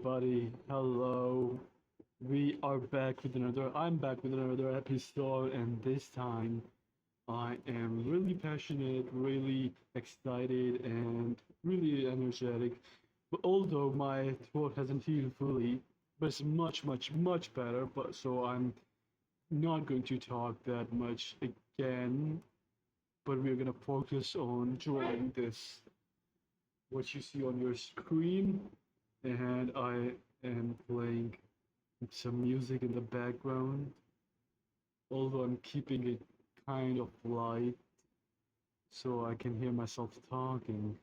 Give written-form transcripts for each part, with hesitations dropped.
everybody. Hello. We are back with I'm back with another episode, and this time I am really passionate, really excited, and really energetic. But although my throat hasn't healed fully, but it's much, much, much better. But so I'm not going to talk that much again, but we're gonna focus on drawing this, what you see on your screen, and I am playing some music in the background, although I'm keeping it kind of light so I can hear myself talking.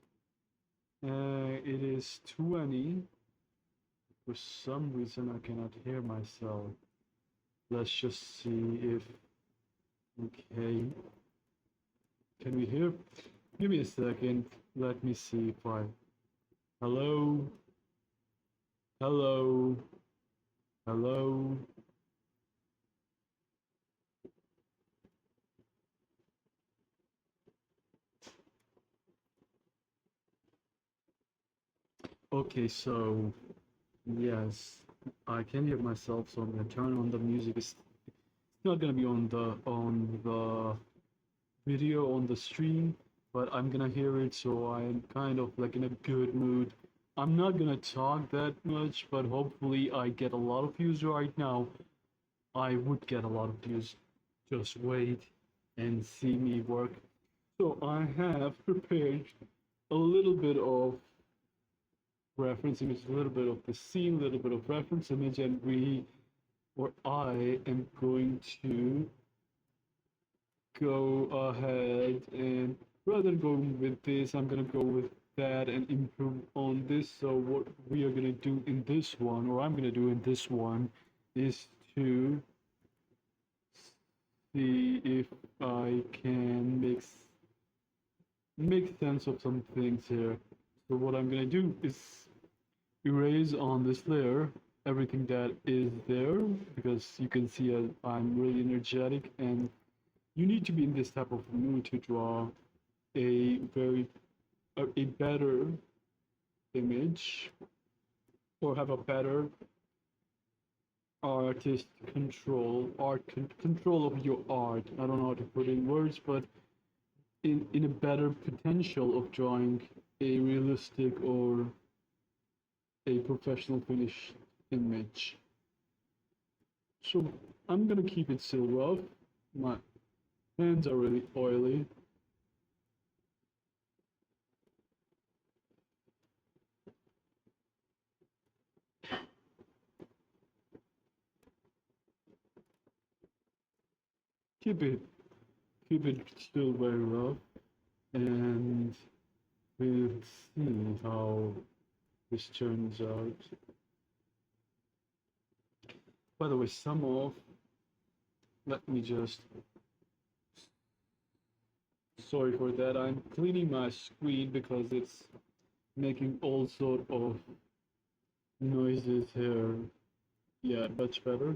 It is 20. For some reason, I cannot hear myself. Let's just see if. Okay. Can we hear? Give me a second. Let me see if I. Hello? Hello? Hello? Okay, so yes, I can hear myself, so I'm gonna turn on the music. It's not gonna be on the video on the stream, but I'm gonna hear it, so I'm kind of like in a good mood. I'm not gonna talk that much, but hopefully I get a lot of views right now. I would get a lot of views. Just wait and see me work. So I have prepared a little bit of reference image, a little bit of the scene, a little bit of reference image, and I am going to go ahead and rather than going with this, I'm gonna go with that and improve on this. So what we are gonna do in this one, or I'm gonna do in this one, is to see if I can make sense of some things here. So what I'm gonna do is erase on this layer everything that is there, because you can see I'm really energetic, and you need to be in this type of mood to draw a very a better image, or have a better artist control of your art. I don't know how to put it in words, but in a better potential of drawing a realistic or a professional finished image. So I'm gonna keep it still rough. My hands are really oily. Keep it keep it still very rough, and we'll see how this turns out. By the way, let me just, sorry for that, I'm cleaning my screen because it's making all sort of noises here. Yeah, much better.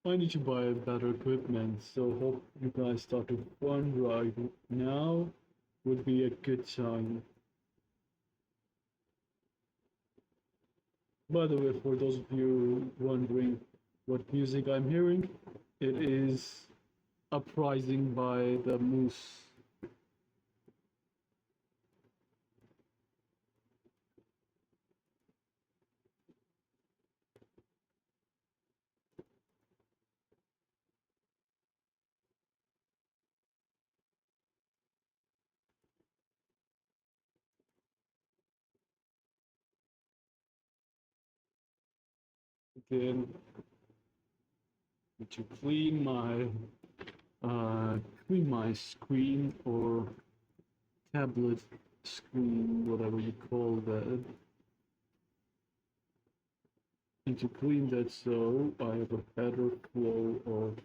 I need to buy better equipment, so hope you guys start to fund right now would be a good time. By the way, for those of you wondering what music I'm hearing, it is Uprising by the Moose. Again, to clean my screen, or tablet screen, whatever you call that. And to clean that, so I have a better flow of.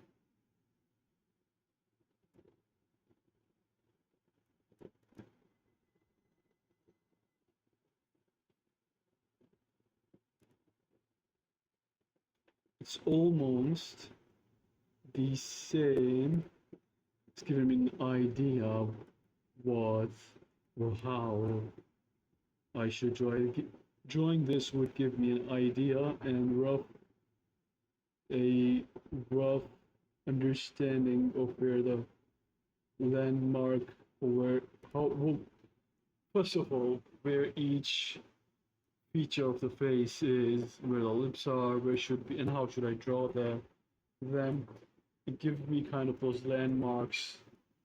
It's almost the same. It's giving me an idea of what or how I should drawing this would give me an idea and a rough understanding of where the landmark where how well, first of all where each feature of the face is, where the lips are, where should be, and how should I draw that. Then it gives me kind of those landmarks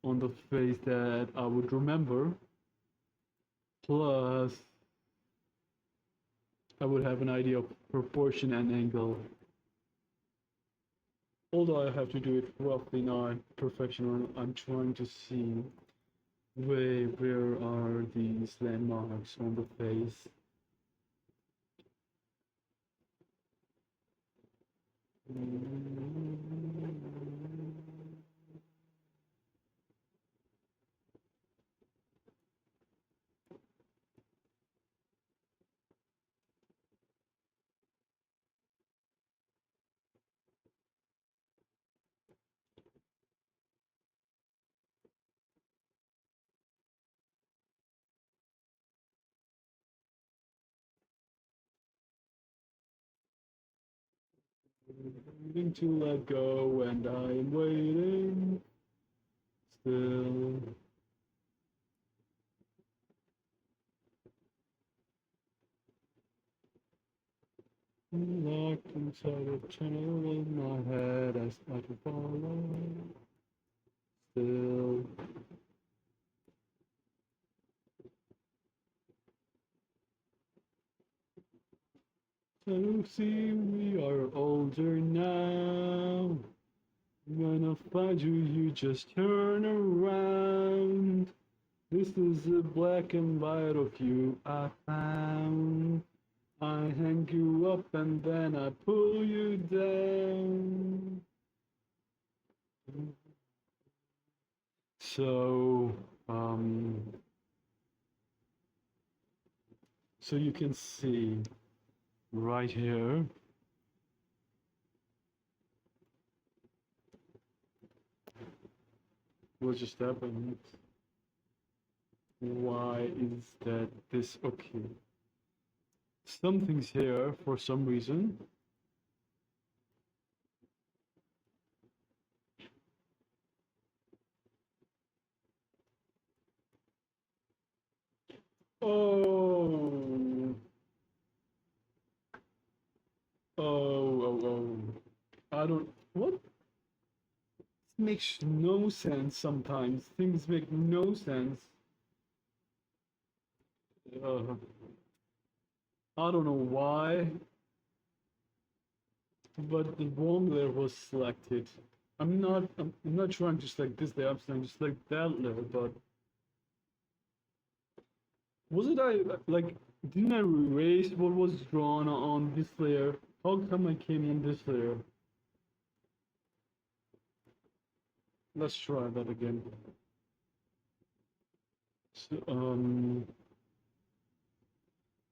on the face that I would remember. Plus, I would have an idea of proportion and angle. Although I have to do it roughly, not perfection, I'm trying to see where are these landmarks on the face. Waiting to let go, and I am waiting still. Locked inside a tunnel in my head, I start to follow still. So see, we are older now. When I find you, you just turn around. This is a black and white of you I found. I hang you up and then I pull you down. So, um, so you can see right here. What just happened? Why is that this okay? Something's here for some reason. Oh, oh. I don't. What? Makes no sense sometimes. Things make no sense. Uh, I don't know why, but the wrong layer was selected. I'm not trying to select this layer, I'm trying to select that layer, but wasn't I like didn't I erase what was drawn on this layer? How come I came on this layer? Let's try that again. So,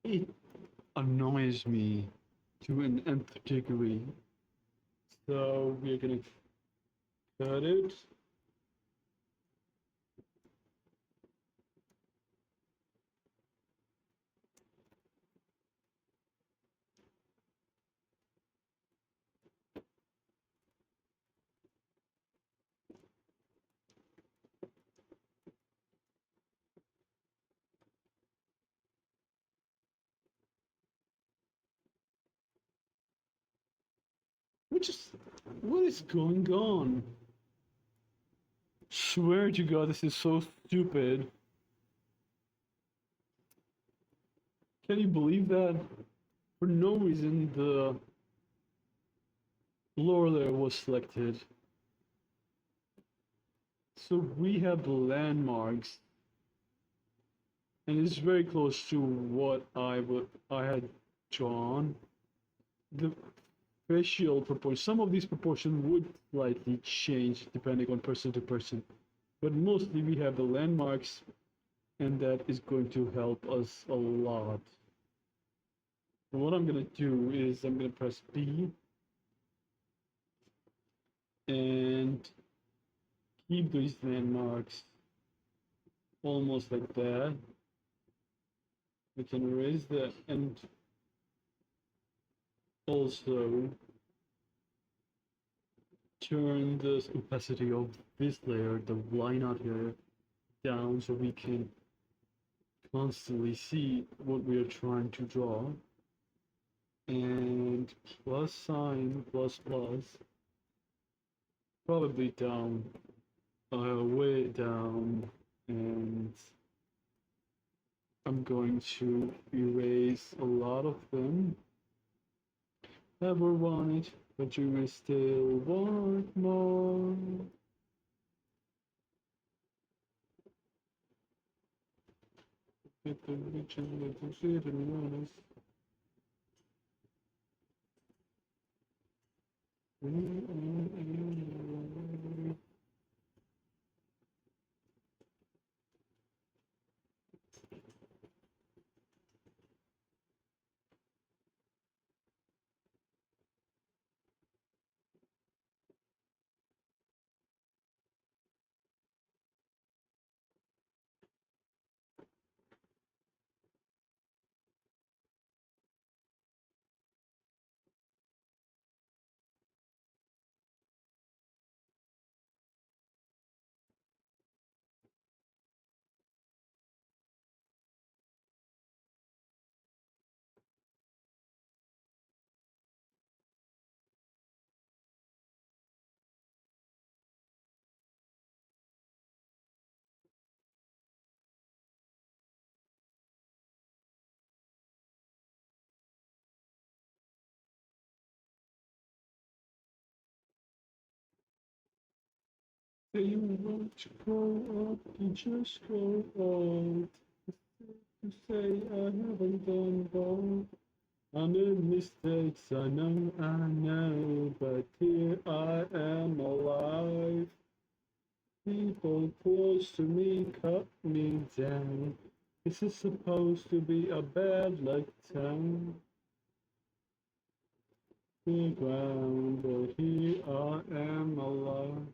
it annoys me to an nth degree. So we're gonna cut it. Which is what is going on? Swear to God, this is so stupid. Can you believe that? For no reason, the lower layer was selected. So we have the landmarks, and it's very close to what I had drawn. The facial proportion, some of these proportions would slightly change depending on person to person, but mostly we have the landmarks, and that is going to help us a lot. And what I'm gonna do is I'm gonna press B and keep these landmarks almost like that. We can erase that, and also turn the opacity of this layer, the line out here, down so we can constantly see what we are trying to draw. And plus sign, plus plus, probably down, way down, and I'm going to erase a lot of them. Ever want it, but you may still want more. Get the region with the shit and honest. Say you want to grow up, you just grow old. You say I haven't done both. I made mistakes, I know, but here I am alive. People close to me cut me down. This is supposed to be a bad luck town. The ground, but here I am alive.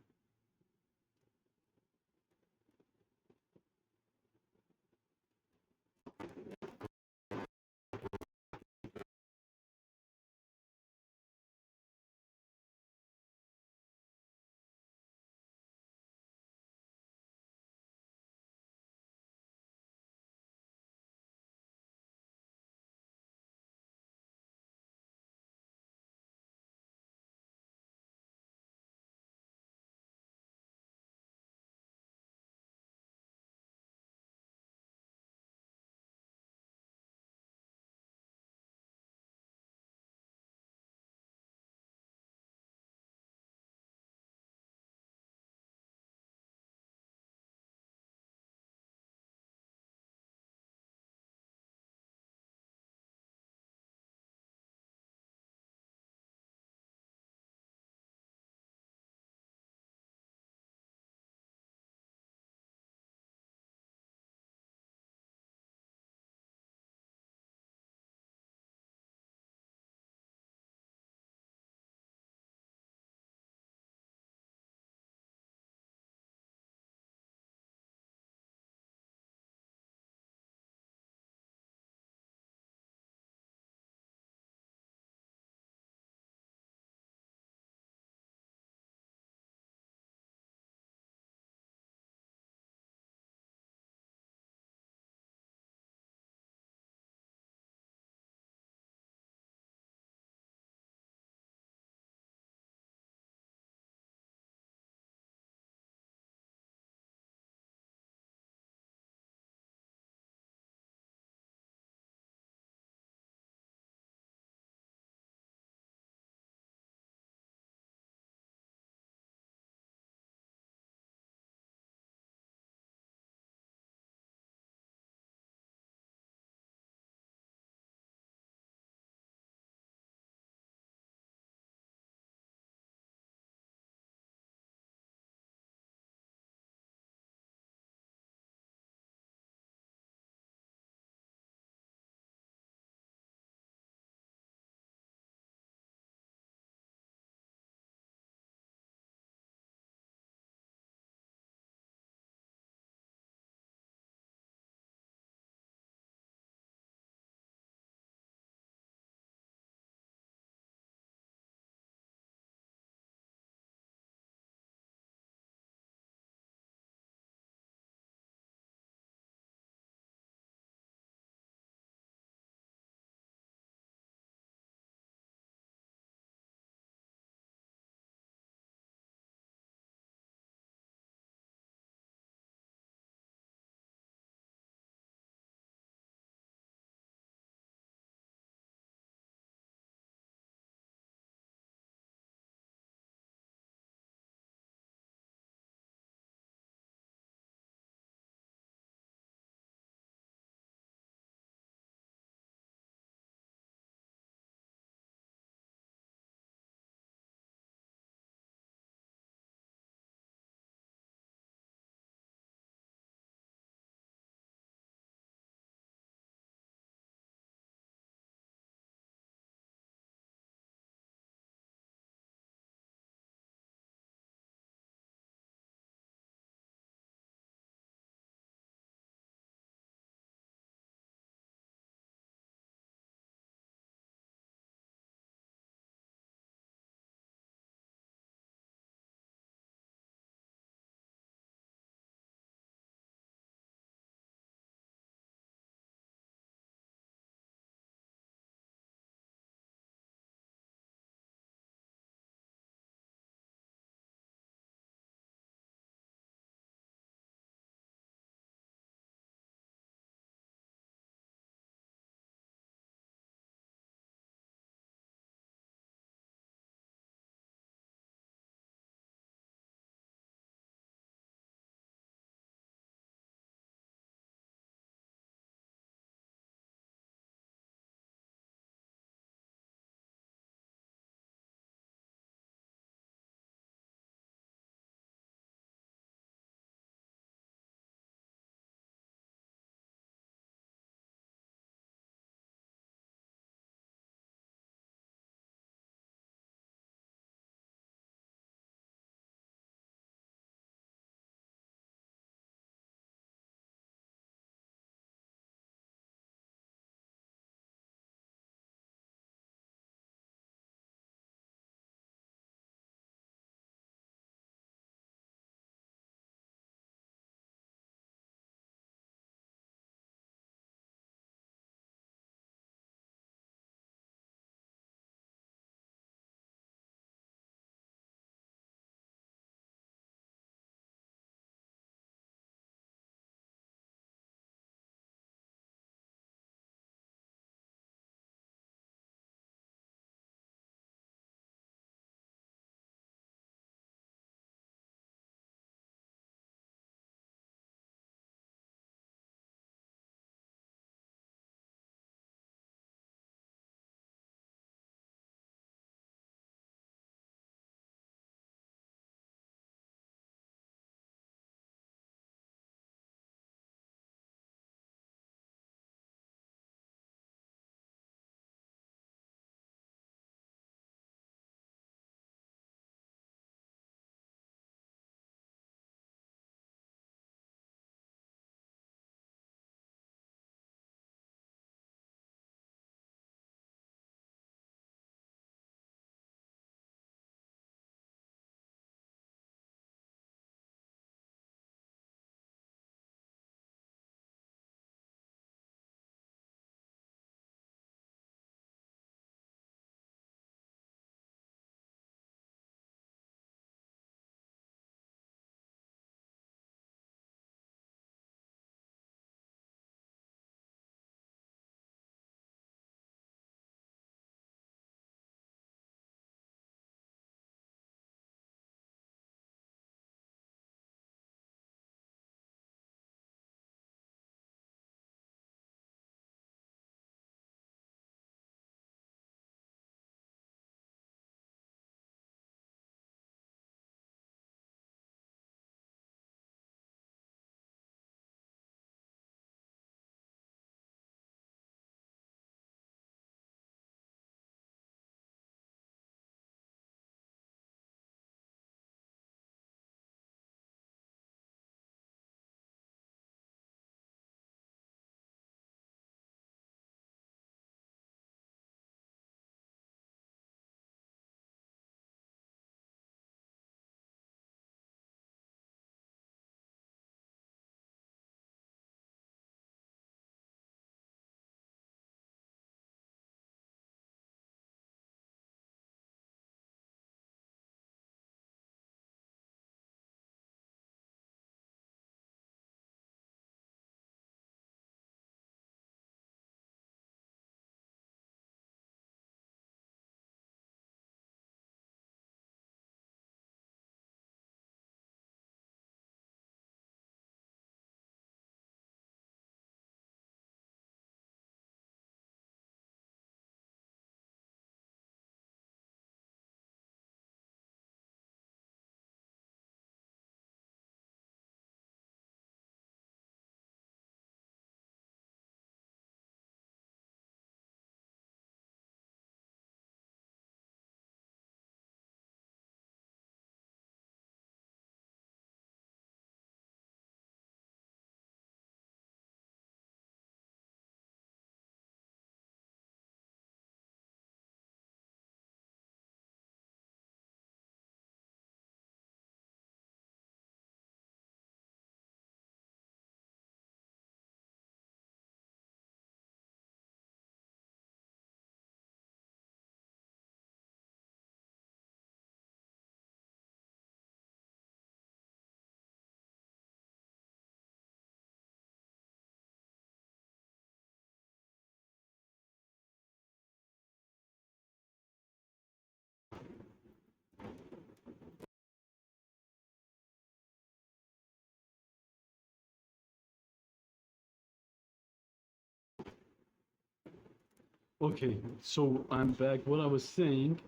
Okay, so I'm back. What I was saying,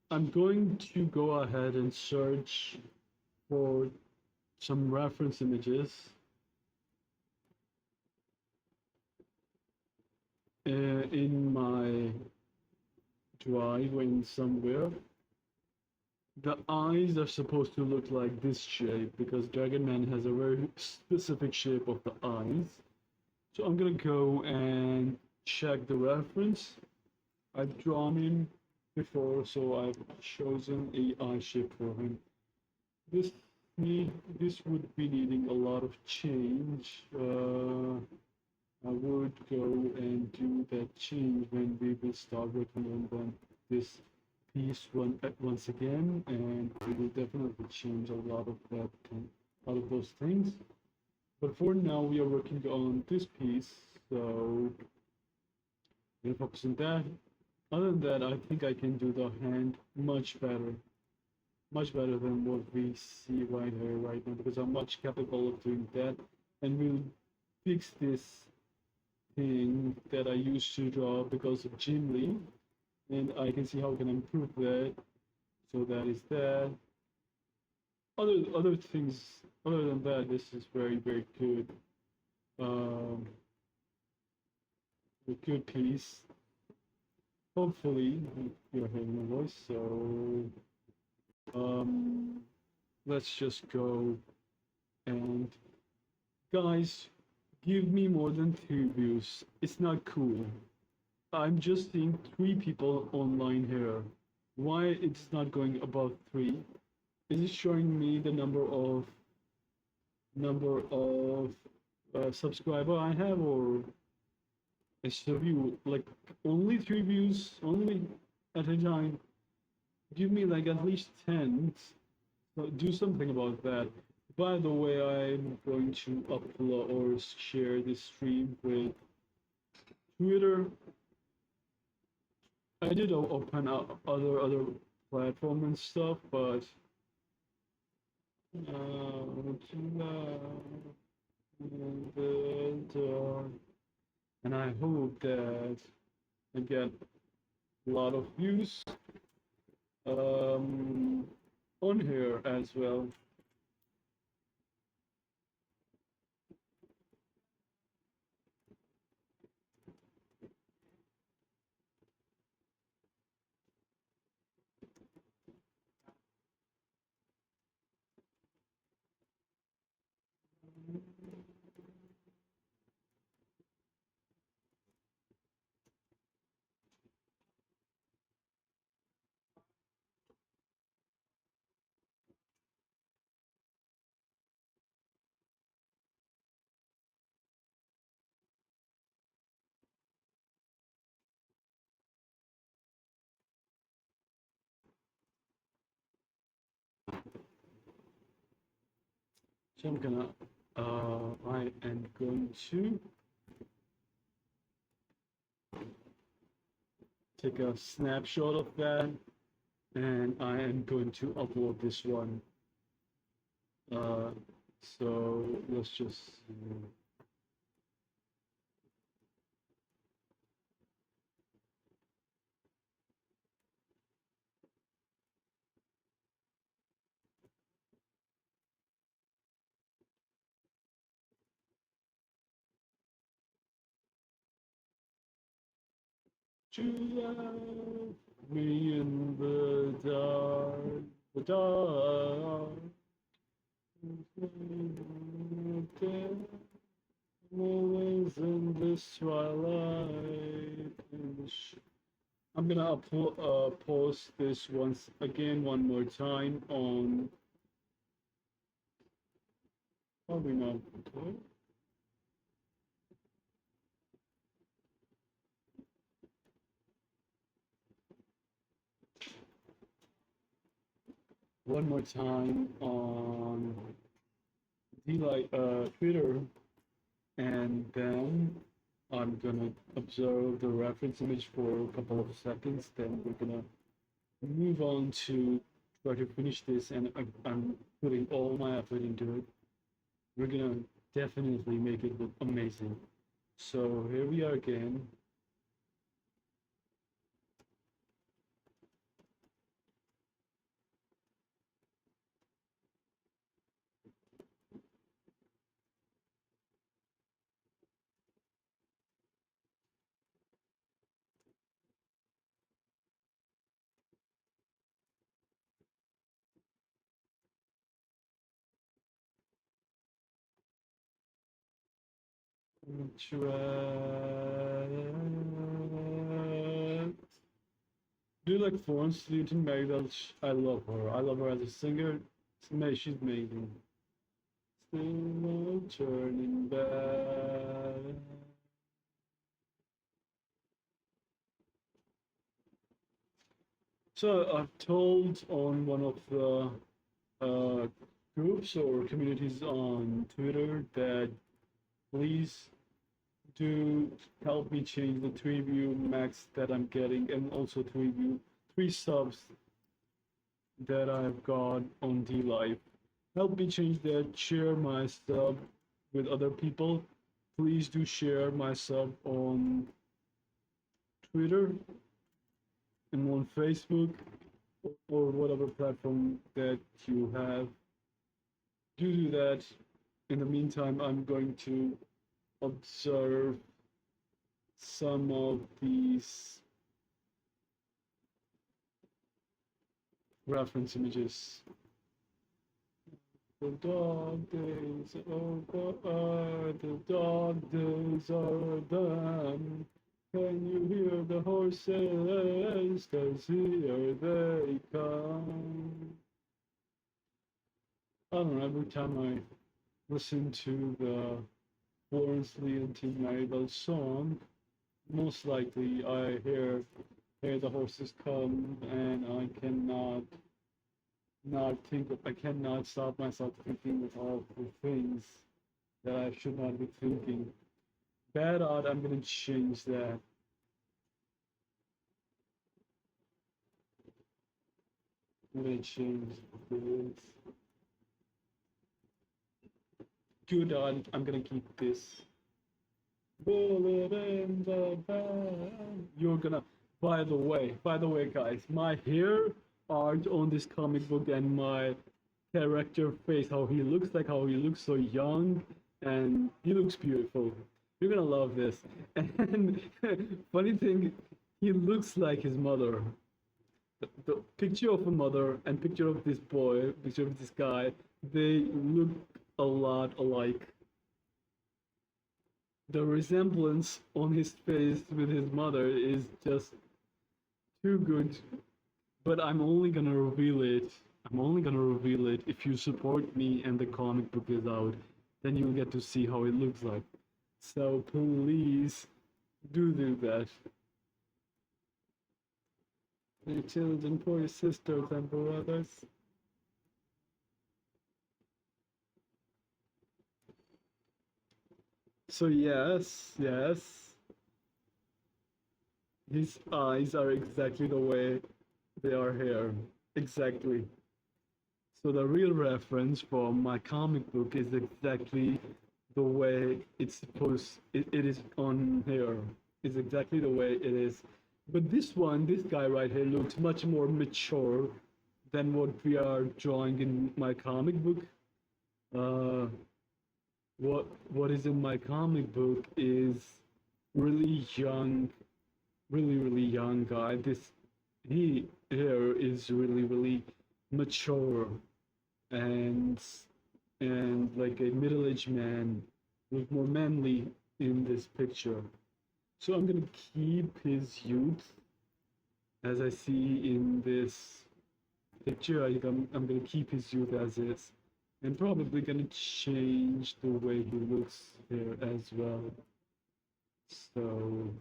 I'm going to go ahead and search for some reference images in my drive or in somewhere. The eyes are supposed to look like this shape because Dragon Man has a very specific shape of the eyes. So I'm gonna go and check the reference. I've drawn him before, so I've chosen a eye shape for him. This this would be needing a lot of change. I would go and do that change when we will start working on this piece once again, and we will definitely change a lot of a lot of those things. But for now, we are working on this piece, so we'll focus on that. Other than that, I think I can do the hand much better than what we see right here, right now, because I'm much capable of doing that. And we'll fix this thing that I used to draw because of Jim Lee, and I can see how I can improve that. So that is that. Other things, other than that, this is very good. Um, a good piece. Hopefully, you're hearing my voice. So um, let's just go and guys, give me more than 3 views. It's not cool. I'm just seeing 3 people online here. Why it's not going above 3? Is it showing me the number of subscriber I have, or is the view like only 3 views only at a time? Give me like at least 10. So do something about that. By the way, I'm going to upload or share this stream with Twitter. I did open up other platform and stuff, but and I hope that I get a lot of views um, on here as well. So I am going to take a snapshot of that, and I am going to upload this one. So let's just to love me in the dark. Always in this twilight. I'm gonna post this once again, one more time on. Probably not. Okay. One more time on Twitter, and then I'm gonna observe the reference image for a couple of seconds. Then we're gonna move on to try to finish this, and I'm putting all my effort into it. We're gonna definitely make it look amazing. So here we are again. Do you like Florence Newton Maryville? I love her. I love her as a singer. She's amazing. Still no turning back. So I've told on one of the uh, groups or communities on Twitter that please do help me change the 3 view max that I'm getting and also 3 subs that I've got on D Live. Help me change that. Share my sub with other people. Please do share my sub on Twitter and on Facebook or whatever platform that you have. Do that. In the meantime, I'm going to observe some of these reference images. The dog days over, the dog days are done. Can you hear the horses? 'Cause here they come. I don't know, every time I listen to the Florence Lee and Tim Maribel song, most likely I hear the horses come, and I cannot I cannot stop myself thinking of all the things that I should not be thinking. Bad art, I'm gonna change that. I'm gonna change this. Good art, I'm gonna keep this. Bullet in the bag. You're gonna. By the way, guys, my hair art on this comic book and my character face, how he looks so young, and he looks beautiful. You're gonna love this. And funny thing, he looks like his mother. The picture of a mother and picture of this boy, picture of this guy, they look a lot alike. The resemblance on his face with his mother is just too good. But I'm only gonna reveal it. I'm only gonna reveal it if you support me and the comic book is out. Then you'll get to see how it looks like. So please do that. For your children, for your sisters and brothers. So yes, his eyes are exactly the way they are here. Exactly. So the real reference from my comic book is exactly the way it is on here. It's exactly the way it is. But this guy right here looks much more mature than what we are drawing in my comic book. Uh, what is in my comic book is really young, really young guy. He here is really mature and like a middle-aged man, look more manly in this picture. So I'm gonna keep his youth as I see in this picture. I'm gonna keep his youth as is, and probably gonna change the way he looks here as well. So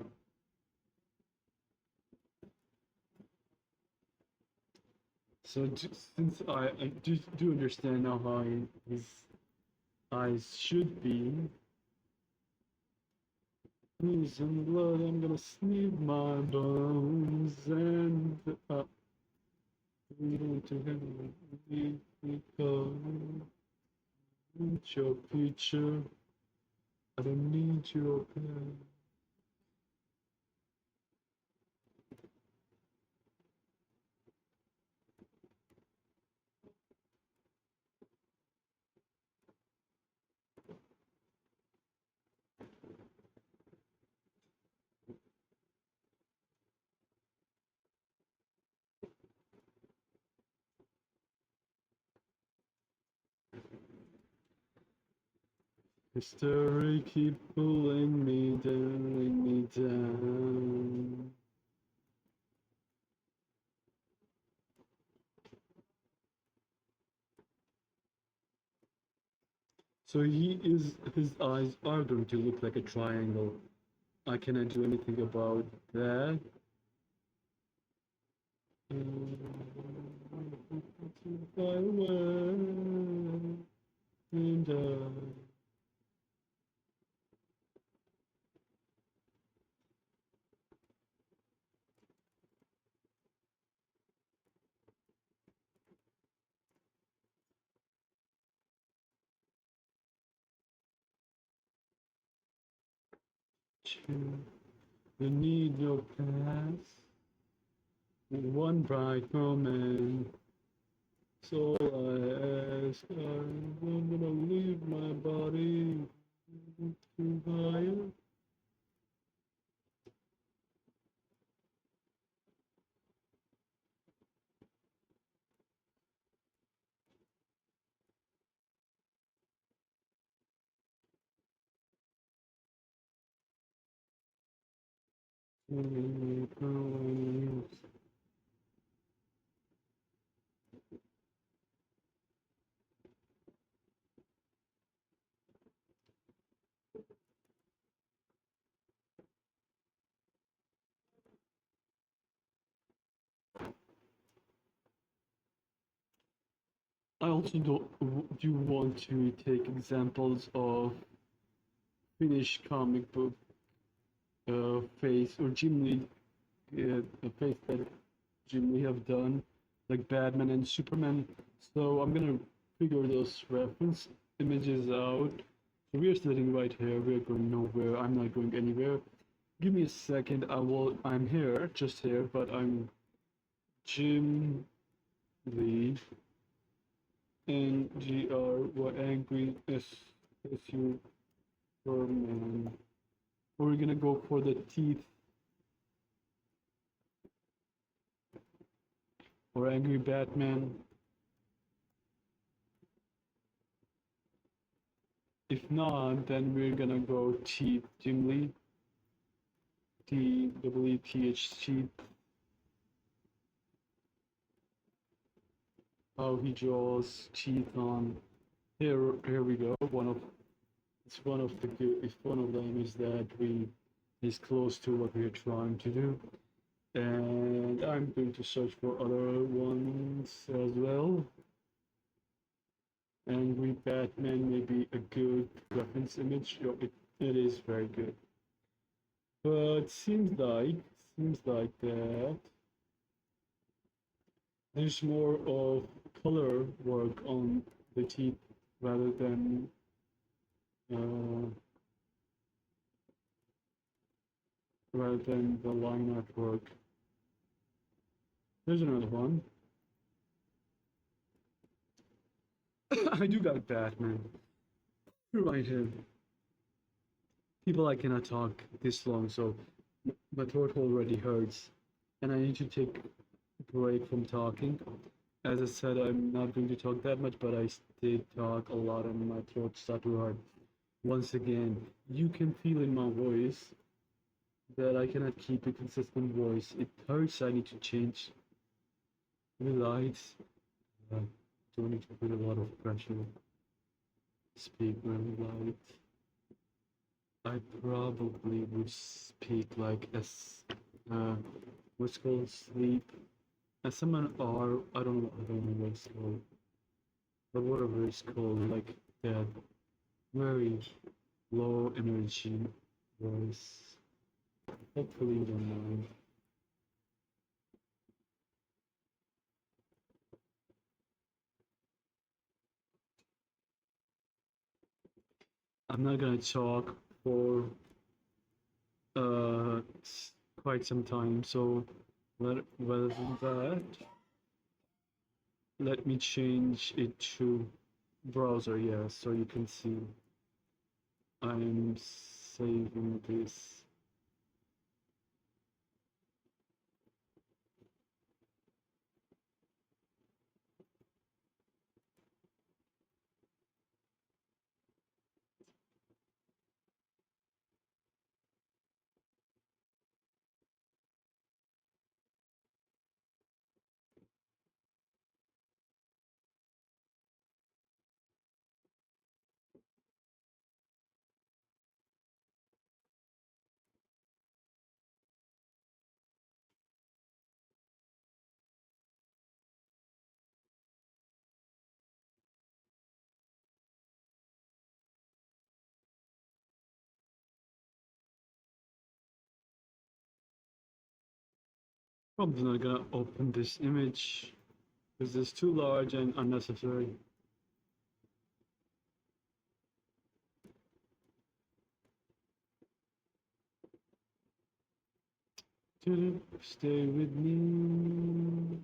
since I do understand now how his eyes should be, knees and blood, I'm gonna sneak my bones and to him we go. Need your picture. I don't need your pen. History keep pulling me down. So his eyes are going to look like a triangle. I cannot do anything about that. Fly away and you need no path, one bright moment. So I ask, I'm gonna leave my body to higher. I also do want to take examples of Finnish comic book face or Jim Lee, a face that Jim Lee have done, like Batman and Superman. So I'm gonna figure those reference images out. So we are sitting right here. We are going nowhere. I'm not going anywhere. Give me a second. I'm here, just here, but I'm Jim Lee. NGR angry SU man. We're gonna go for the teeth or angry Batman. If not, then we're gonna go teeth Jim Lee. TWTH teeth. How he draws teeth on here we go. One of the good if one of them is that we is close to what we're trying to do. And I'm going to search for other ones as well. Angry Batman may be a good reference image. It is very good. But seems like that there's more of color work on the teeth rather than the line artwork. There's another one. I do got Batman. Right here. People, I cannot talk this long, so my throat already hurts, and I need to take a break from talking. As I said, I'm not going to talk that much, but I did talk a lot, and my throat started to hurt. Once again, you can feel in my voice that I cannot keep a consistent voice. It hurts. I need to change the lights. I don't need to put a lot of pressure. Speak very light. I probably would speak like as what's called sleep. SMR, I don't know what it's called. But whatever it's called, like that very low energy voice. Hopefully you don't mind. I'm not gonna talk for uh quite some time, so rather than that, let me change it to browser, yeah, so you can see I'm saving this. Probably not gonna open this image because it's too large and unnecessary. Stay with me.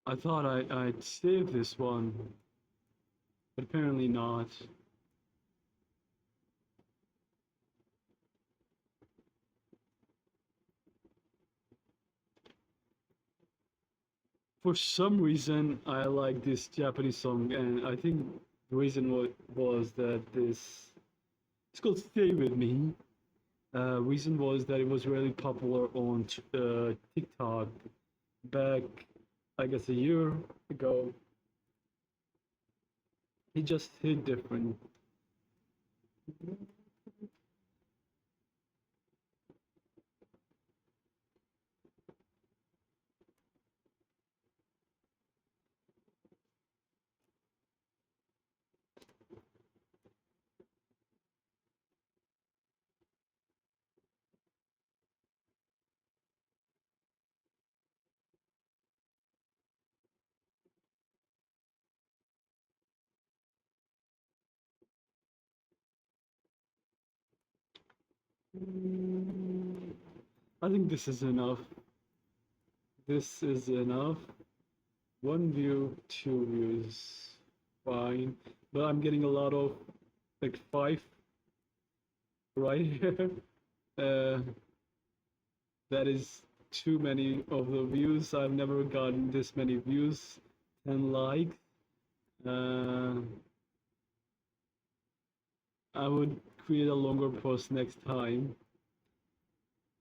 I thought I'd save this one, but apparently not. For some reason, I like this Japanese song, and I think the reason was that this it's called "Stay with Me." Reason was that it was really popular on TikTok back, I guess, a year ago. It just hit different. I think this is enough. This is enough. One view, two views, fine. But I'm getting a lot of like five right here. Uh, that is too many of the views. I've never gotten this many views and likes. Uh, I would create a longer post next time.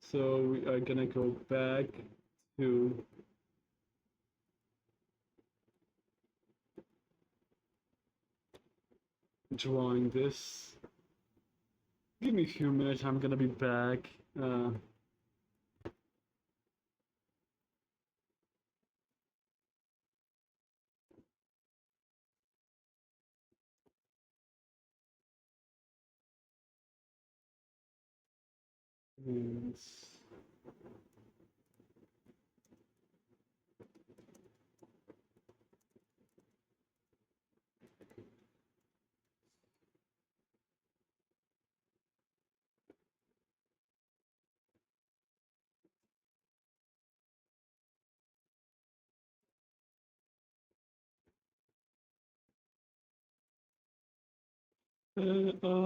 So we are gonna go back to drawing this. Give me a few minutes, I'm gonna be back. And uh, uh,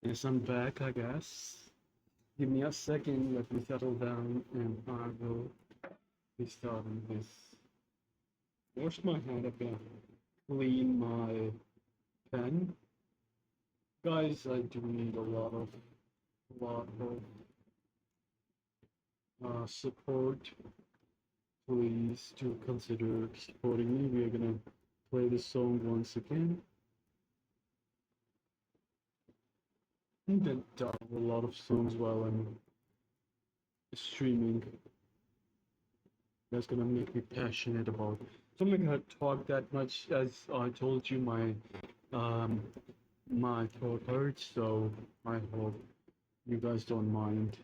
Yes, I'm back, I guess. Give me a second, let me settle down, and I will be starting this. Wash my hand a bit, clean my pen. Guys, I do need a lot of support. Please do consider supporting me. We are gonna play this song once again. I did a lot of songs while I'm streaming. That's gonna make me passionate about. So I'm not gonna talk that much. As I told you, um my throat hurts, so I hope you guys don't mind.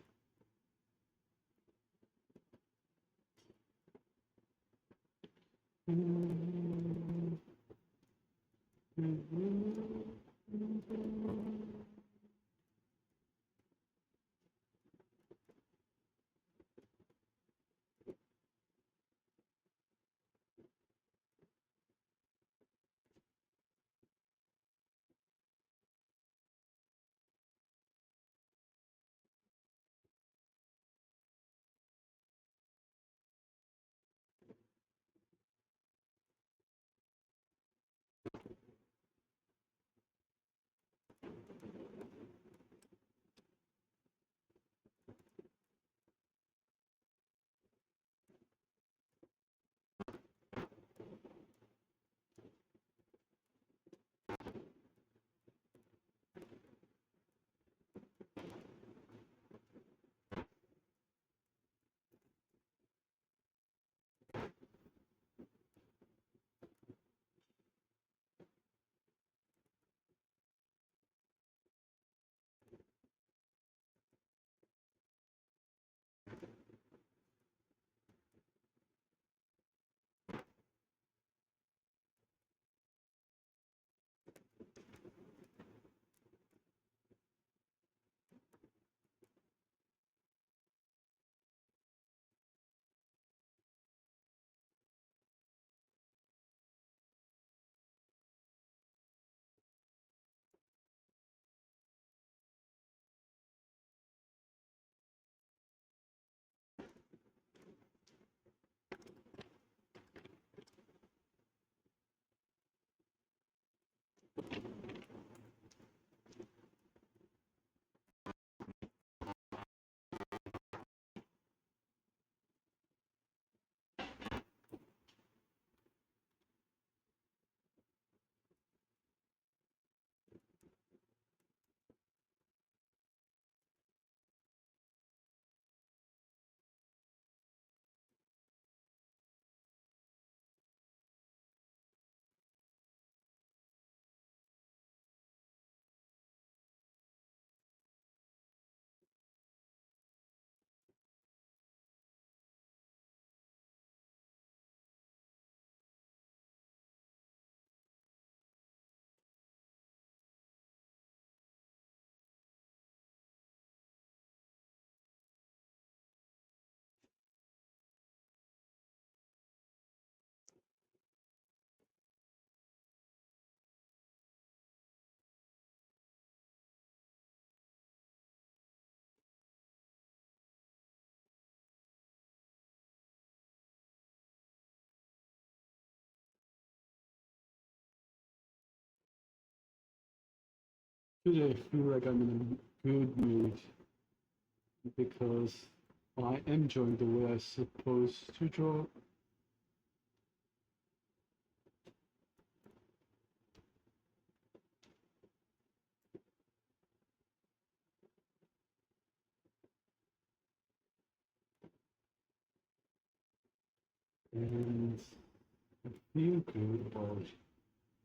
Today I feel like I'm in a good mood because I am drawing the way I'm supposed to draw. And I feel good about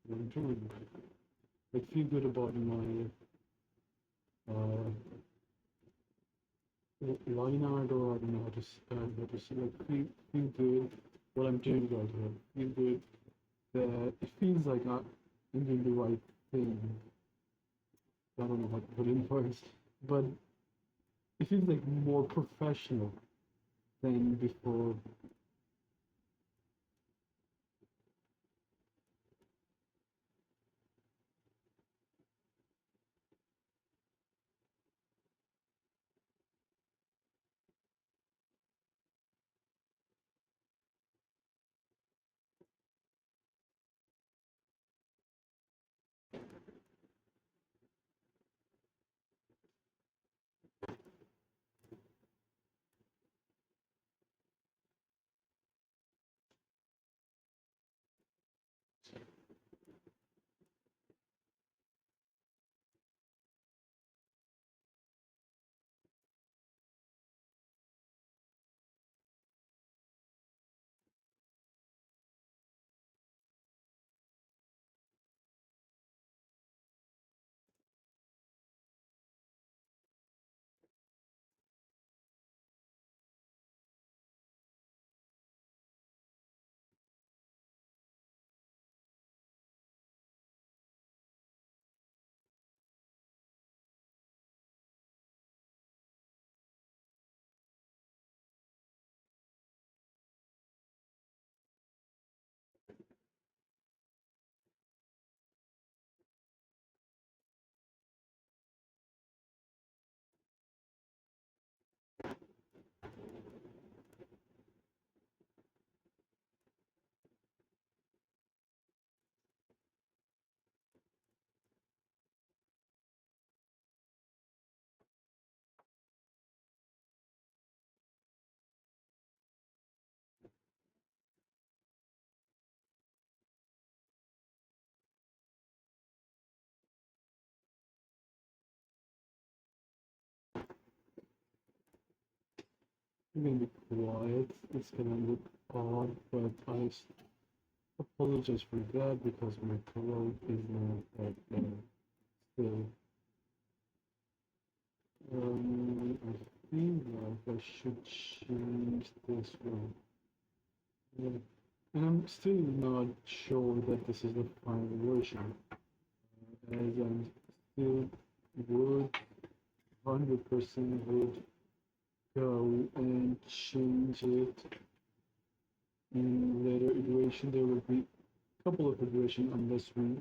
what I'm doing. I feel good about my uh, line art, or I don't know how to say, like, feel good what I'm doing right here. Feel good that it feels like I'm doing the right thing. I don't know how to put it in words, but it feels like more professional than before. I'm gonna be quiet. It's gonna look odd, but apologize for that because my throat is not that bad. Still, I feel like I should change this one. Yeah. And I'm still not sure that this is the final version, as I'm still would 100% would go and change it in later iteration. There will be a couple of iterations unless we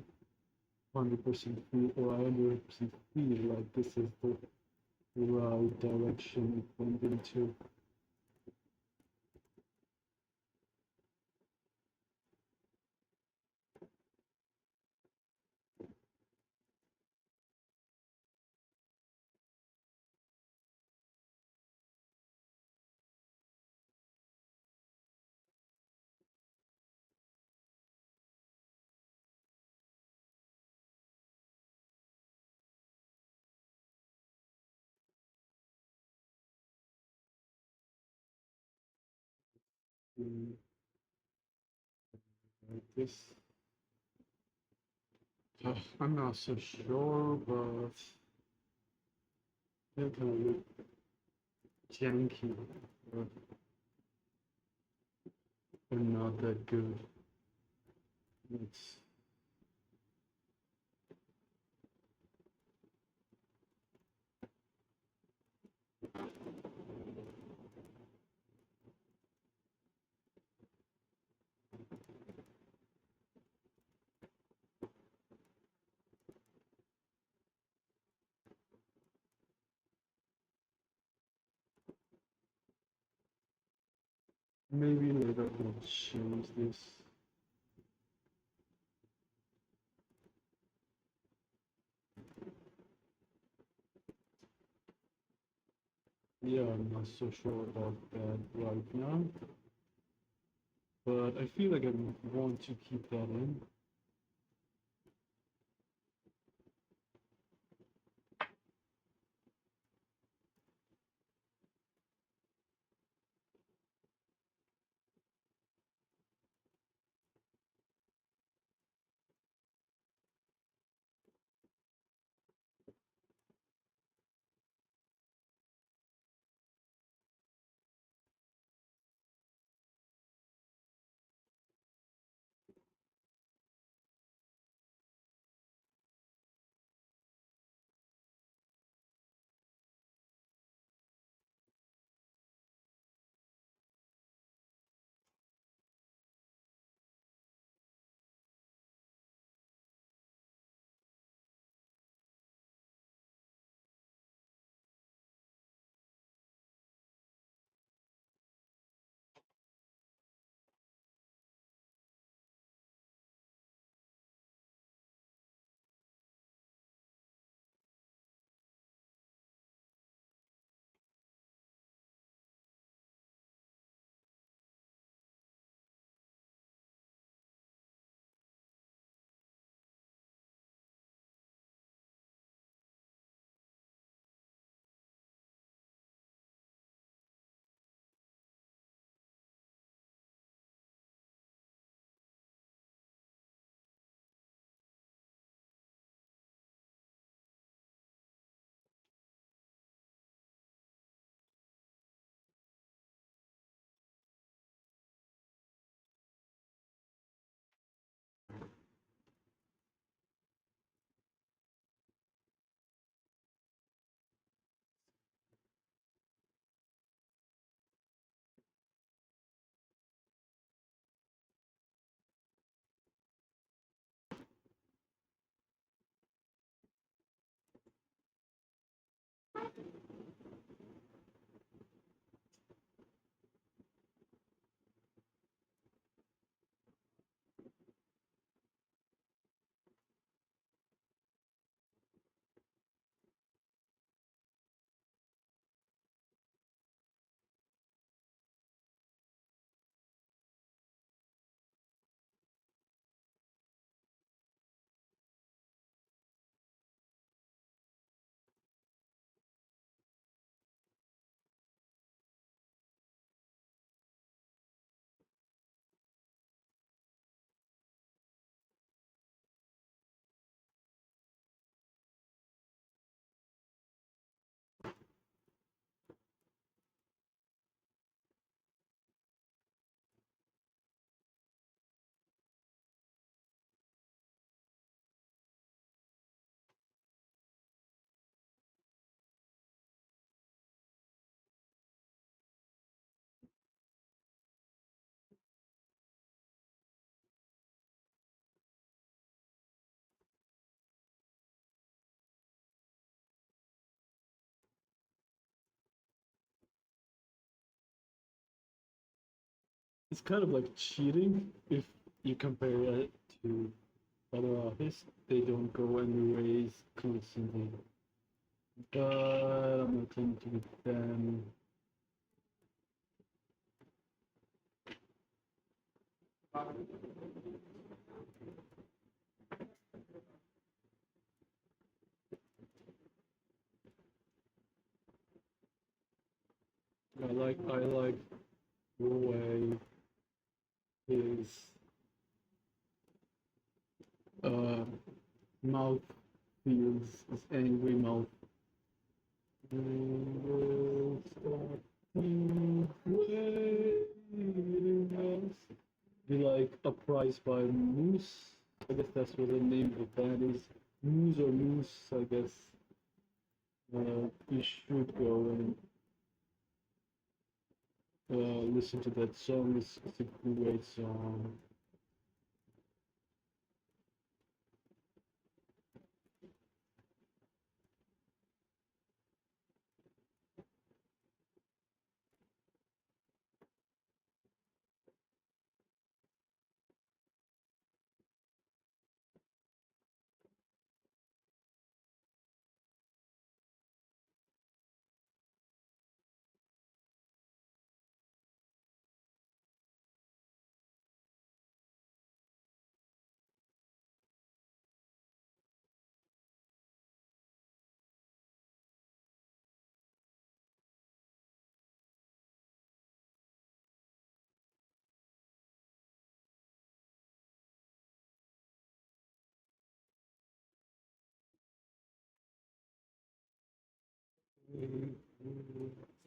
100% feel or I 100% feel like this is the right direction it went into. Mm, like this. I'm not so sure, but it kind of look janky or not that good. It's maybe later I'll change this. Yeah, I'm not so sure about that right now, but I feel like I want to keep that in. It's kind of like cheating if you compare it to other artists. They don't go and raise constantly. But I'm not going to with them. I like the way his uh, mouth feels, his angry mouth. We will stop you waiting us. Be like Uprise by Moose. I guess that's what the name of the band is. Moose or Moose, I guess. You should go and listen to that song. It's a great song.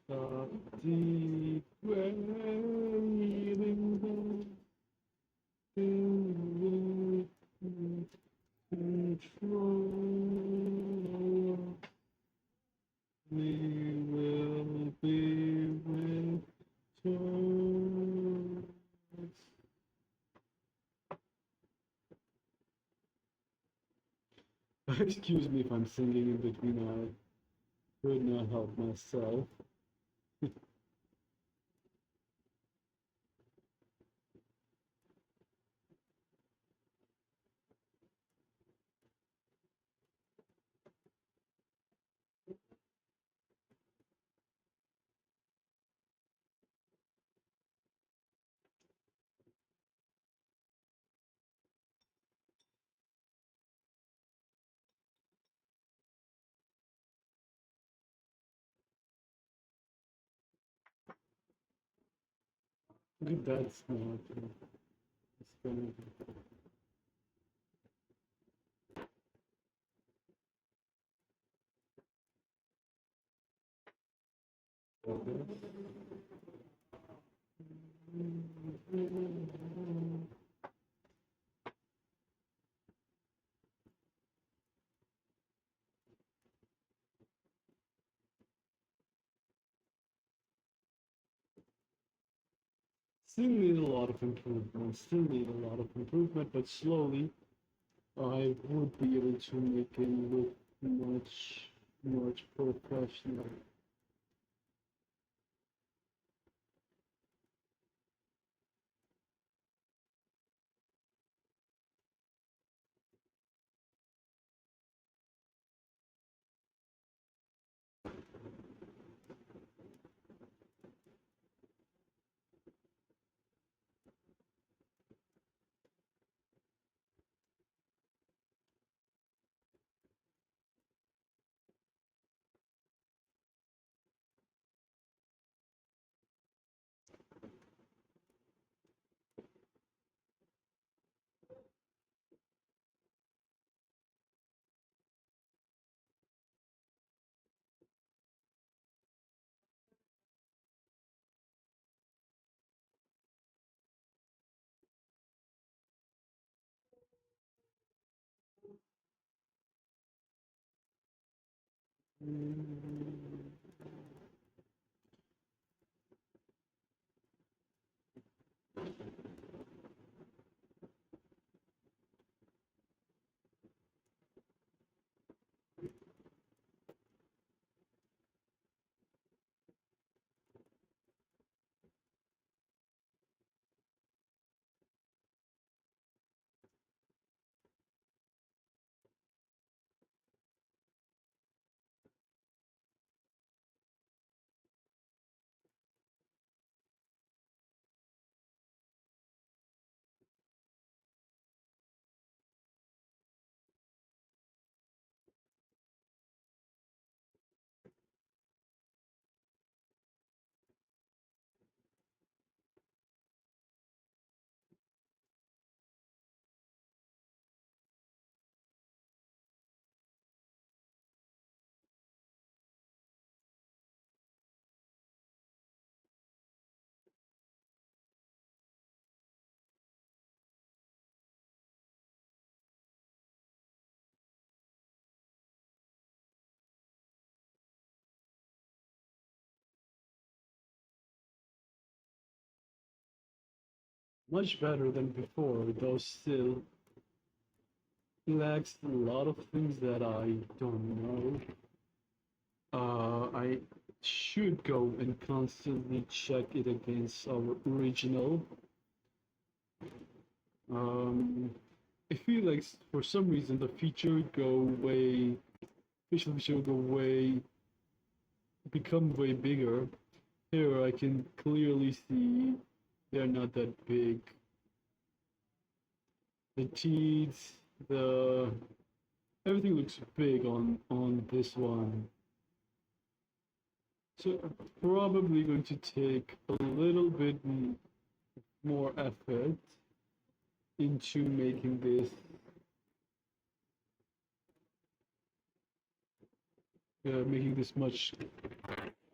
Stop deep waiting control. We will be victorious. Excuse me if I'm singing in between. I could not help myself. That's not. It's gonna be. Still need a lot of improvement. Still need a lot of improvement, but slowly I would be able to make it look much professional. much better than before, though still lacks a lot of things that I don't know. I should go and constantly check it against our original. Um, I feel like for some reason the feature would go way, facial feature would go way, become way bigger. Here I can clearly see they're not that big. The teeth, the everything looks big on this one. So probably going to take a little bit more effort into making this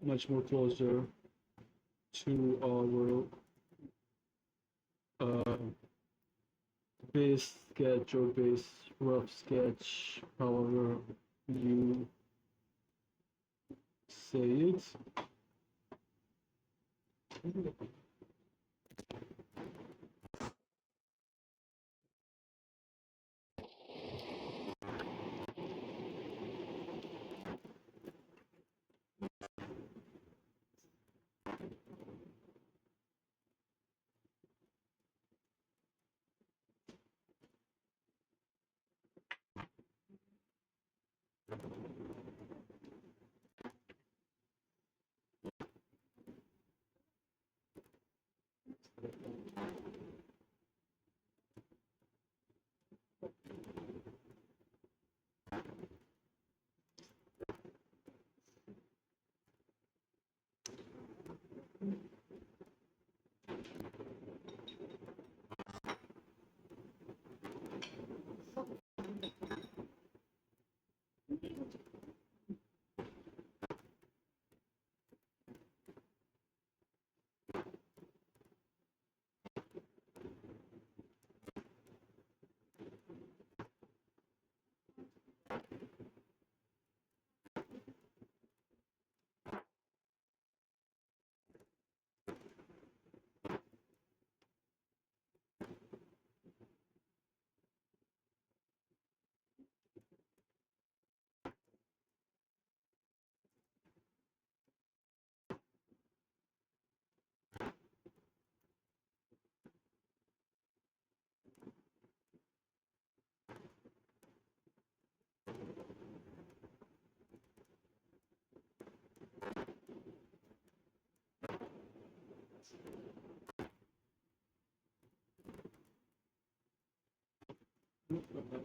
much more closer to our base sketch or base rough sketch, however you say it.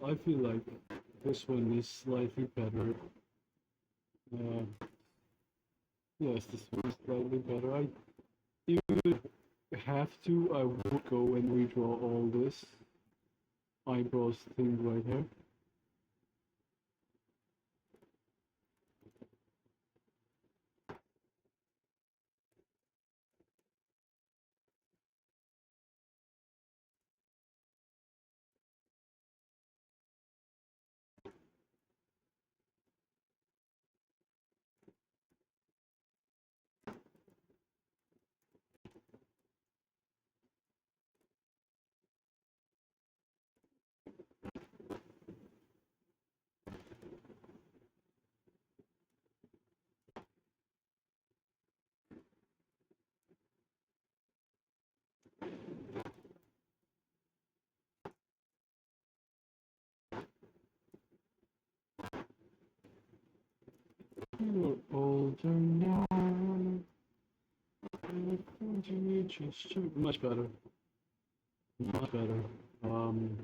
I feel like this one is slightly better. Uh, yes, this one is slightly better. If I have to, I would go and redraw all this eyebrows thing right here. You're older now. Much better. Much better. Um,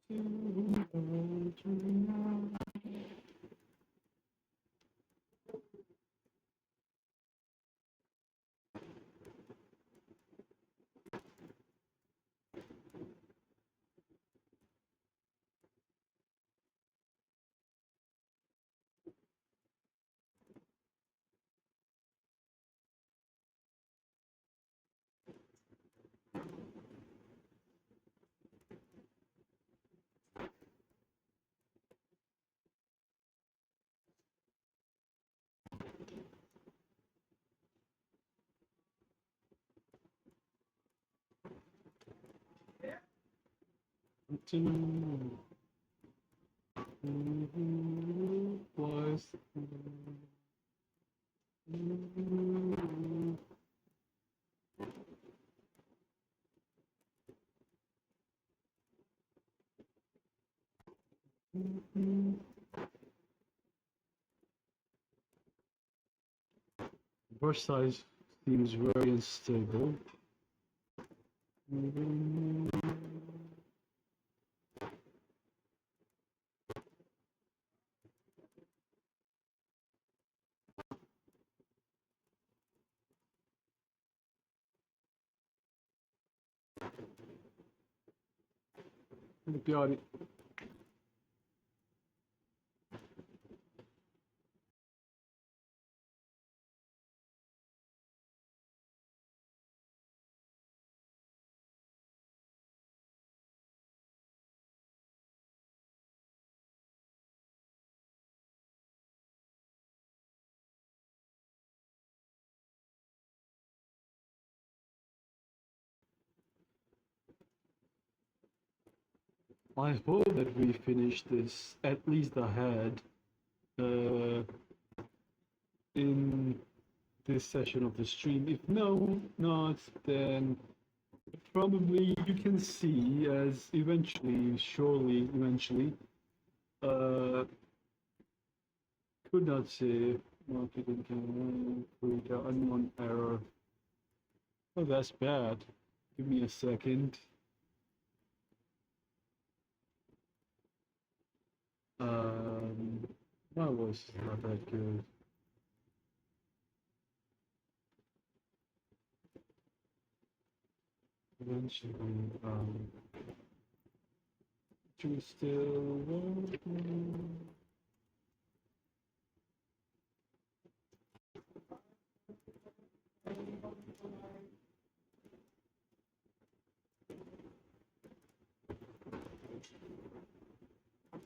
Was brush size seems very unstable. Got it. I hope that we finish this at least ahead uh, in this session of the stream. If no, not, then probably you can see as eventually, surely, eventually, uh, could not say marketing can create an unknown error. Oh, that's bad. Give me a second. My voice is not that good. Eventually, do still working?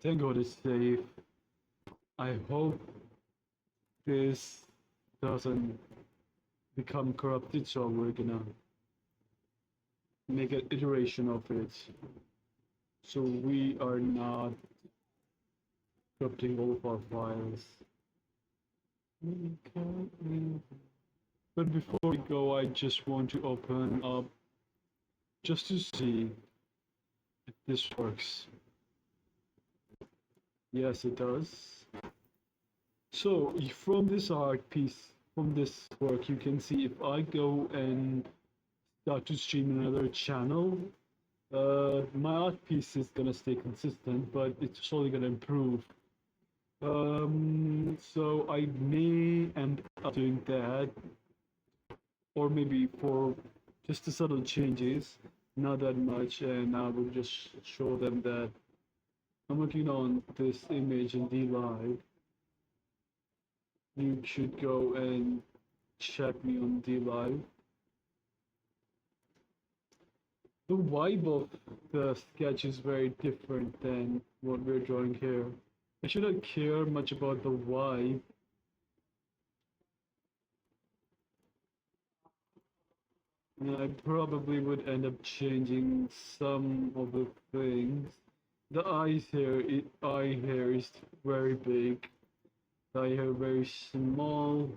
Thank God it's safe. I hope this doesn't become corrupted, so we're gonna make an iteration of it. So we are not corrupting all of our files. But before we go, I just want to open up just to see if this works. Yes, it does. So from this art piece, from this work, you can see if I go and start to stream another channel, my art piece is gonna stay consistent, but it's slowly gonna improve. So I may end up doing that, or maybe for just the subtle changes, not that much, and I will just show them that I'm working on this image in D-Live. You should go and check me on D-Live. The vibe of the sketch is very different than what we're drawing here. I shouldn't care much about the vibe. I probably would end up changing some of the things. The eye hair is very big. The eye hair very small.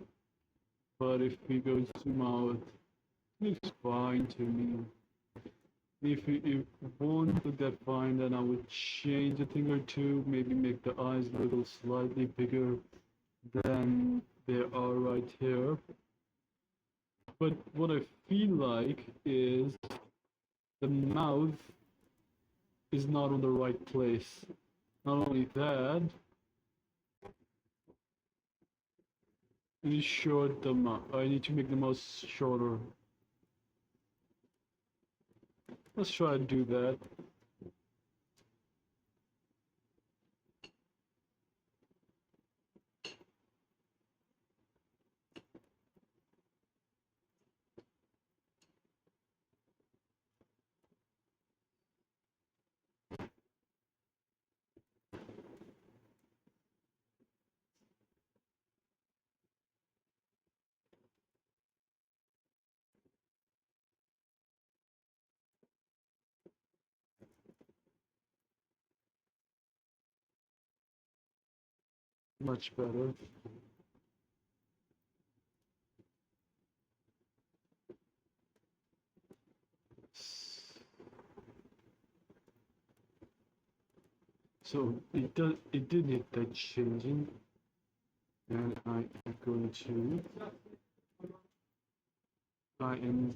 But if we go zoom out, it looks fine to me. If you won't look that fine, then I would change a thing or two, maybe make the eyes a little slightly bigger than they are right here. But what I feel like is the mouth is not on the right place. Not only that, I need to short them up. I need to make the mouse shorter. Let's try to do that. Much better. So it did need that changing, and I am going to I am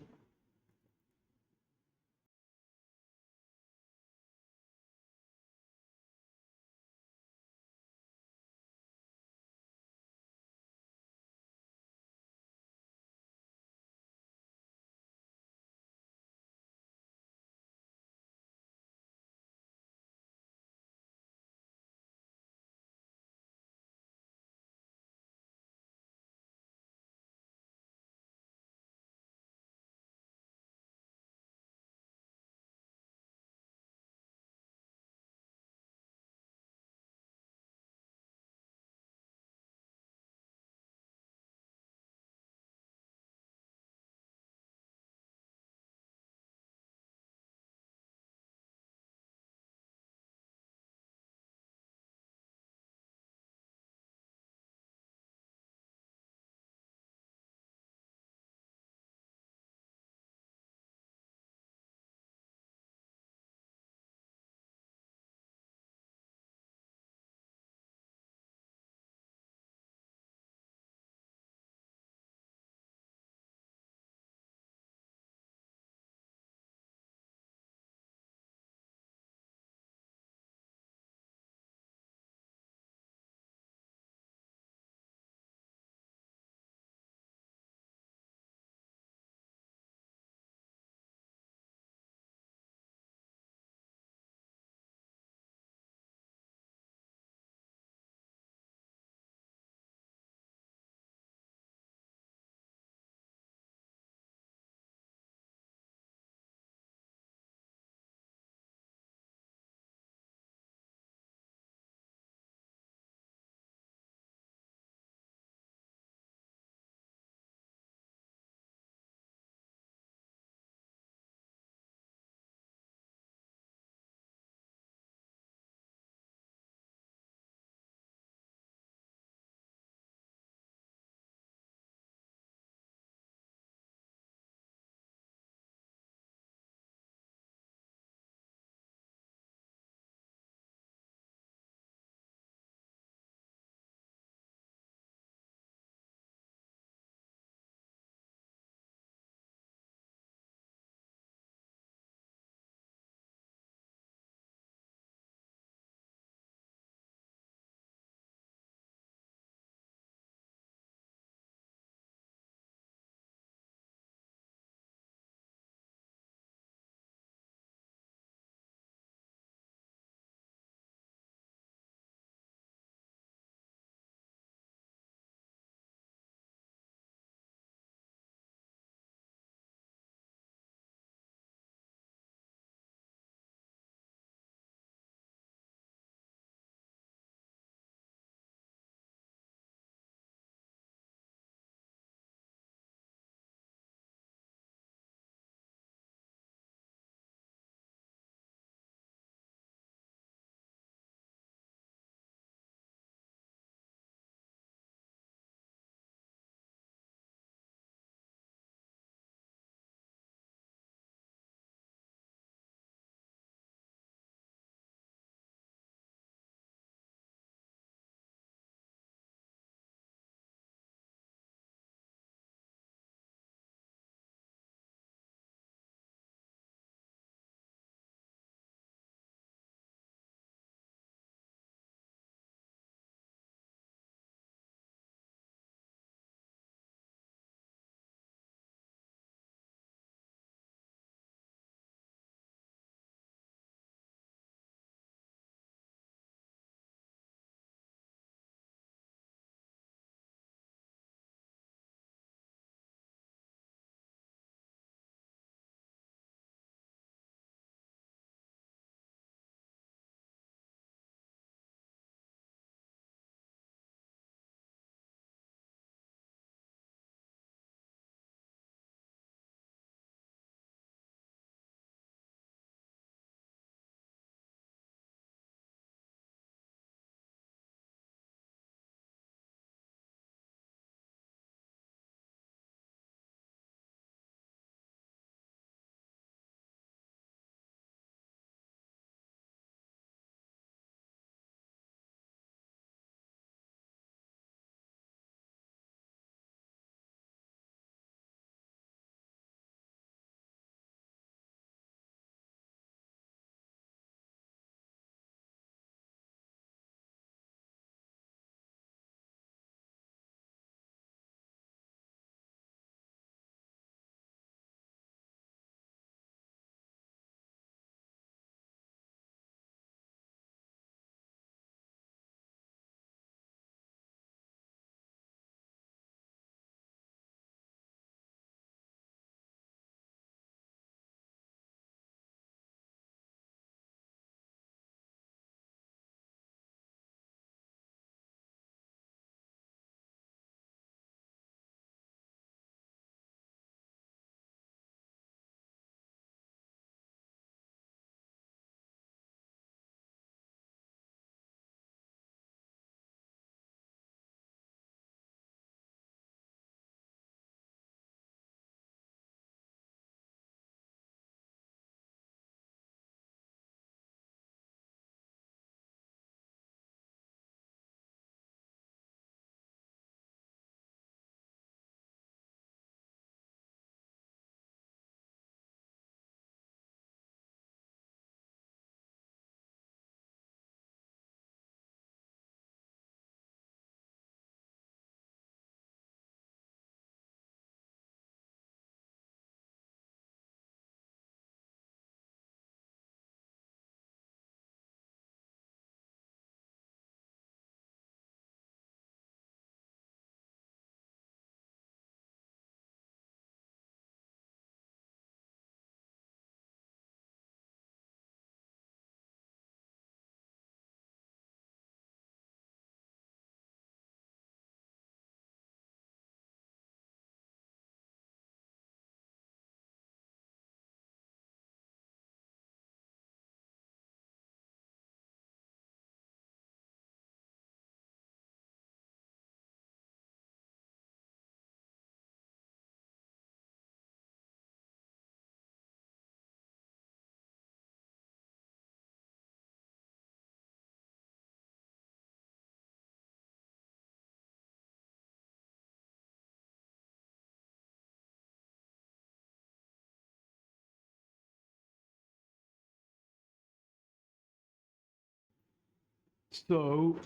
So,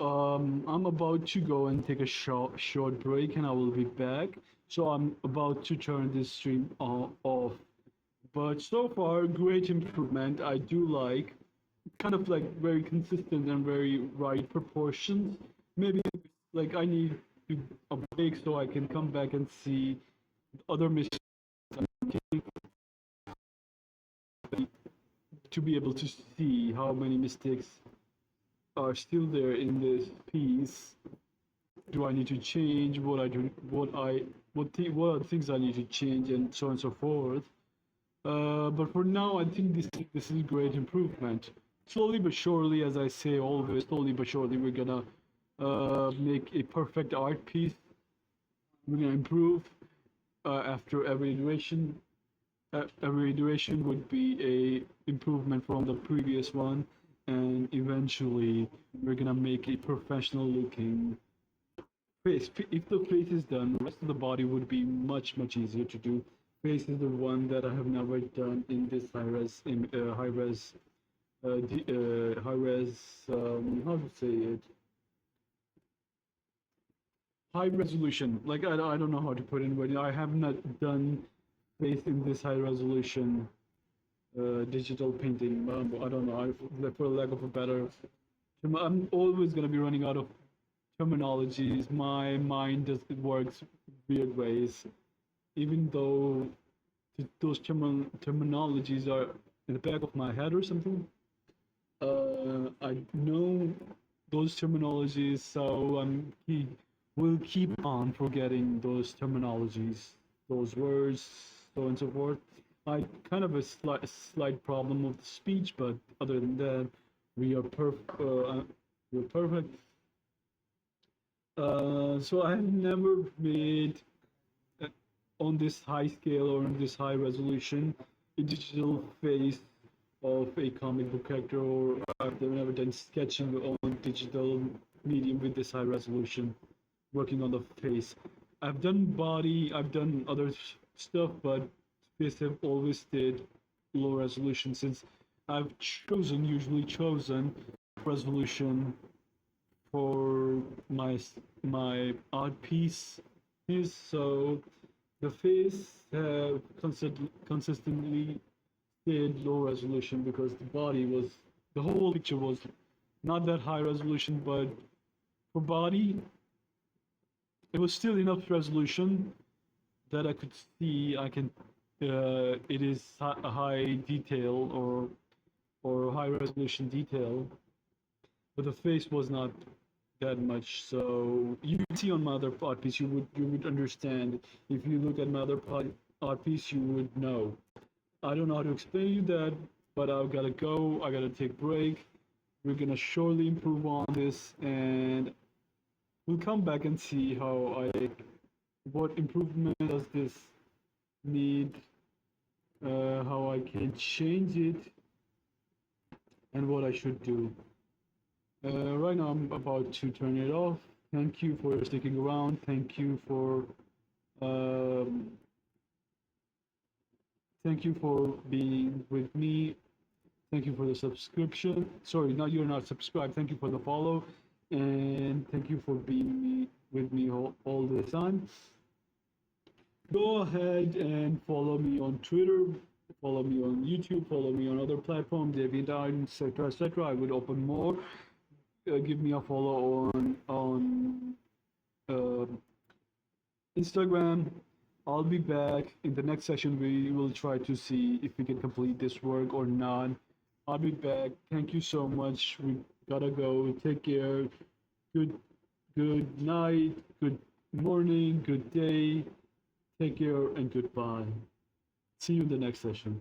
I'm about to go and take a short break, and I will be back. So I'm about to turn this stream off. But so far, great improvement. I do like kind of like very consistent and very right proportions. Maybe like I need a break so I can come back and see other mistakes to be able to see how many mistakes are still there in this piece. Do I need to change what I do, what are the things I need to change, and so on and so forth. But for now, I think this is great improvement. Slowly but surely, as I say always, slowly but surely, we're gonna make a perfect art piece. We're gonna improve after every iteration. Every iteration would be a improvement from the previous one, and eventually, we're gonna make a professional looking face. If the face is done, the rest of the body would be much easier to do. Face is the one that I have never done in this high res, how to say it, high resolution. Like I don't know how to put it, but I have not done face in this high resolution digital painting. I don't know. For lack of a better, I'm always gonna be running out of terminologies. My mind just works weird ways, even though those terminologies are in the back of my head or something. I know those terminologies, so he will keep on forgetting those terminologies, those words, so on and so forth. I kind of a slight problem of the speech, but other than that, we are we're perfect. So I have never made on this high scale or on this high resolution a digital face of a comic book character, or I've never done sketching on digital medium with this high resolution, working on the face. I've done body, I've done other stuff, but face have always stayed low resolution since I've usually chosen resolution for my art piece is. So the face have consistently stayed low resolution because the whole picture was not that high resolution, but for body it was still enough resolution that I could see I can it is a high detail or high resolution detail, but the face was not that much. So you can see on my other art piece, you would understand. If you look at my other art piece, you would know. I don't know how to explain you that, but I've gotta go. I gotta take a break. We're gonna surely improve on this, and we'll come back and see what improvement does this need, how I can change it, and what I should do. Right now, I'm about to turn it off. Thank you for sticking around. Um, thank you for being with me. Thank you for the subscription. Sorry, now you're not subscribed. Thank you for the follow, and thank you for being with me all the time. Go ahead and follow me on Twitter, follow me on YouTube, follow me on other platforms, DeviantArt, etc., etc. I would open more. Give me a follow on uh, Instagram. I'll be back in the next session. We will try to see if we can complete this work or not. I'll be back. Thank you so much. We gotta go. Take care. Good good night. Good morning. Good day. Take care and goodbye. See you in the next session.